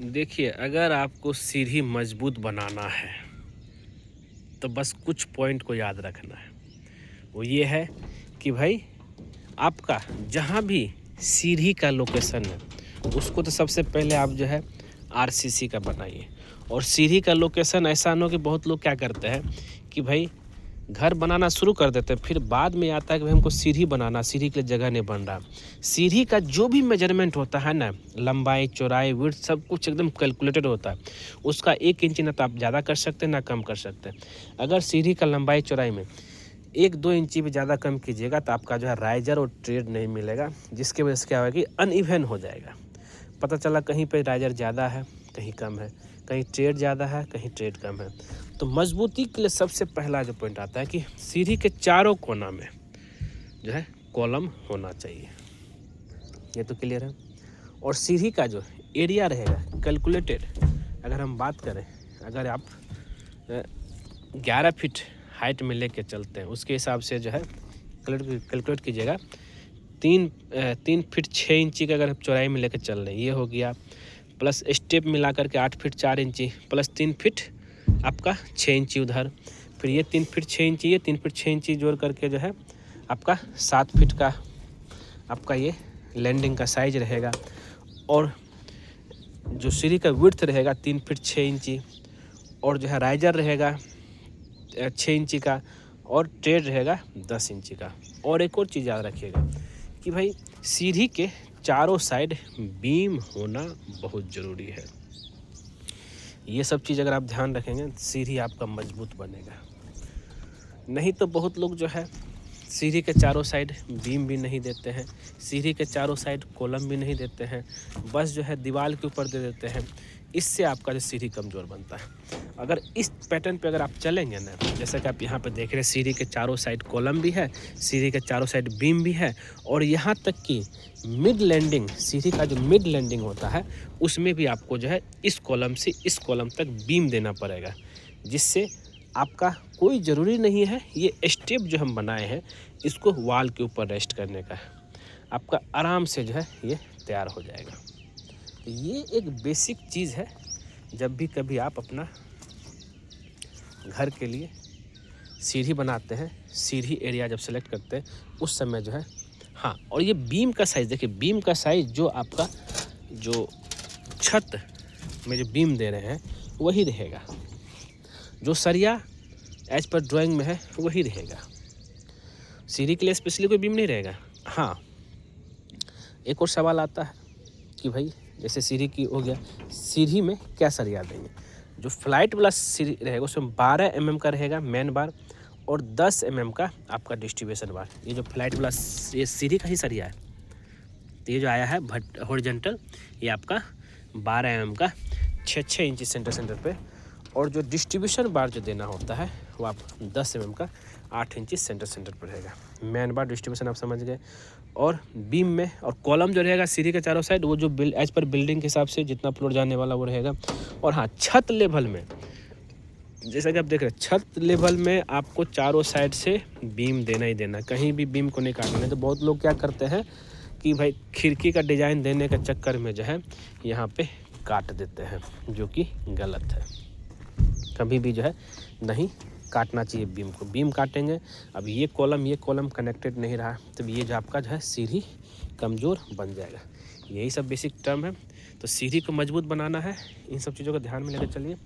देखिए, अगर आपको सीढ़ी मजबूत बनाना है तो बस कुछ पॉइंट को याद रखना है। वो ये है कि भाई आपका जहाँ भी सीढ़ी का लोकेशन है उसको तो सबसे पहले आप जो है आरसीसी का बनाइए। और सीढ़ी का लोकेशन ऐसा ना हो कि बहुत लोग क्या करते हैं कि भाई घर बनाना शुरू कर देते हैं, फिर बाद में आता है कि भाई हमको सीढ़ी बनाना, सीढ़ी के लिए जगह नहीं बन रहा। सीढ़ी का जो भी मेजरमेंट होता है ना, लंबाई चौड़ाई विड्थ सब कुछ एकदम कैलकुलेटेड होता है। उसका 1 इंच ना तो आप ज़्यादा कर सकते हैं ना कम कर सकते हैं। अगर सीढ़ी का लंबाई चौड़ाई में 1-2 इंची भी ज़्यादा कम कीजिएगा तो आपका जो है राइजर और ट्रेड नहीं मिलेगा, जिसकी वजह से क्या होगा कि अनइवन हो जाएगा। पता चला कहीं पे राइजर ज़्यादा है, कहीं कम है, कहीं ट्रेड ज़्यादा है, कहीं ट्रेड कम है। तो मजबूती के लिए सबसे पहला जो पॉइंट आता है कि सीढ़ी के चारों कोना में जो है कॉलम होना चाहिए। ये तो क्लियर है। और सीढ़ी का जो एरिया रहेगा कैलकुलेटेड, अगर हम बात करें, अगर आप 11 फीट हाइट में लेके चलते हैं उसके हिसाब से जो है कैलकुलेट कीजिएगा। 3 फीट 6 इंची का अगर आप चौड़ाई में लेकर चल रहे हैं, ये हो गया। प्लस स्टेप मिला करके 8 फीट 4 इंची प्लस 3 फीट आपका 6 इंची उधर, फिर ये 3 फीट 6 इंची, ये 3 फीट 6 इंची जोड़ करके जो है आपका 7 फीट का आपका ये लैंडिंग का साइज रहेगा। और जो सीढ़ी का विड्थ रहेगा 3 फीट 6 इंची, और जो है राइजर रहेगा 6 इंची का, और ट्रेड रहेगा 10 इंची का। और एक और चीज़ याद रखिएगा कि भाई सीढ़ी के चारों साइड बीम होना बहुत ज़रूरी है। ये सब चीज़ अगर आप ध्यान रखेंगे सीढ़ी आपका मजबूत बनेगा। नहीं तो बहुत लोग जो है सीढ़ी के चारों साइड बीम भी नहीं देते हैं, सीढ़ी के चारों साइड कॉलम भी नहीं देते हैं, बस जो है दीवार के ऊपर दे देते हैं। इससे आपका जो सीढ़ी कमज़ोर बनता है। अगर इस पैटर्न पे अगर आप चलेंगे ना, जैसा कि आप यहाँ पे देख रहे हैं, सीढ़ी के चारों साइड कॉलम भी है, सीढ़ी के चारों साइड बीम भी है, और यहाँ तक कि मिड लैंडिंग, सीढ़ी का जो मिड लैंडिंग होता है उसमें भी आपको जो है इस कॉलम से इस कॉलम तक बीम देना पड़ेगा, जिससे आपका कोई ज़रूरी नहीं है ये स्टेप जो हम बनाए हैं इसको वॉल के ऊपर रेस्ट करने का, आपका आराम से जो है ये तैयार हो जाएगा। तो ये एक बेसिक चीज़ है। जब भी कभी आप अपना घर के लिए सीढ़ी बनाते हैं, सीढ़ी एरिया जब सेलेक्ट करते हैं उस समय जो है, हाँ, और ये बीम का साइज़ देखिए, बीम का साइज़ जो आपका जो छत में जो बीम दे रहे हैं वही रहेगा, जो सरिया एज पर ड्राइंग में है वही रहेगा। सीढ़ी के लिए स्पेशली कोई बीम नहीं रहेगा। हाँ, एक और सवाल आता है कि भाई जैसे सीढ़ी की हो गया, सीढ़ी में क्या सरिया देंगे। जो फ्लाइट वाला सीढ़ी रहेगा उसमें 12 mm का रहेगा मेन बार, और 10 mm का आपका डिस्ट्रीब्यूशन बार। ये जो फ्लाइट वाला ये सीढ़ी का ही सरिया है। तो ये जो आया है हॉरिजॉन्टल, ये आपका 12 mm का 6 इंची सेंटर पे, और जो डिस्ट्रीब्यूशन बार जो देना होता है वो आप 10 mm का 8 इंची सेंटर पर रहेगा। मेन बार डिस्ट्रीब्यूशन आप समझ गए। और बीम में और कॉलम जो रहेगा सीढ़ी के चारों साइड, वो जो एज पर बिल्डिंग के हिसाब से जितना फ्लोर जाने वाला वो रहेगा। और हाँ, छत लेवल में जैसा कि आप देख रहे हैं, छत लेवल में आपको चारों साइड से बीम देना ही देना, कहीं भी बीम को नहीं काटना। तो बहुत लोग क्या करते हैं कि भाई खिड़की का डिज़ाइन देने के चक्कर में जो है यहाँ पे काट देते हैं, जो कि गलत है। कभी भी जो है नहीं काटना चाहिए बीम को। बीम काटेंगे, अब ये कॉलम कनेक्टेड नहीं रहा, तब ये जो आपका जो है सीढ़ी कमज़ोर बन जाएगा। यही सब बेसिक टर्म है। तो सीढ़ी को मजबूत बनाना है, इन सब चीज़ों को ध्यान में लेकर चलिए।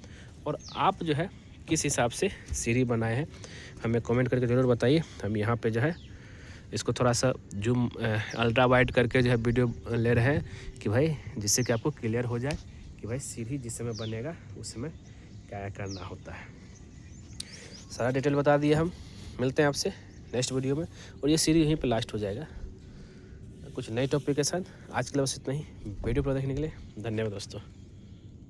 और आप जो है किस हिसाब से सीढ़ी बनाए हैं हमें कमेंट करके ज़रूर बताइए। हम यहाँ पे जो है इसको थोड़ा सा जूम अल्ट्रा वाइड करके जो है वीडियो ले रहे हैं कि भाई जिससे कि आपको क्लियर हो जाए कि भाई सीढ़ी जिस समय बनेगा उस समय क्या करना होता है। सारा डिटेल बता दिए हम। मिलते हैं आपसे नेक्स्ट वीडियो में, और ये सीरीज यहीं पे लास्ट हो जाएगा कुछ नए टॉपिक के साथ। आज के लिए बस इतना ही। वीडियो पर देखने के लिए धन्यवाद दोस्तों।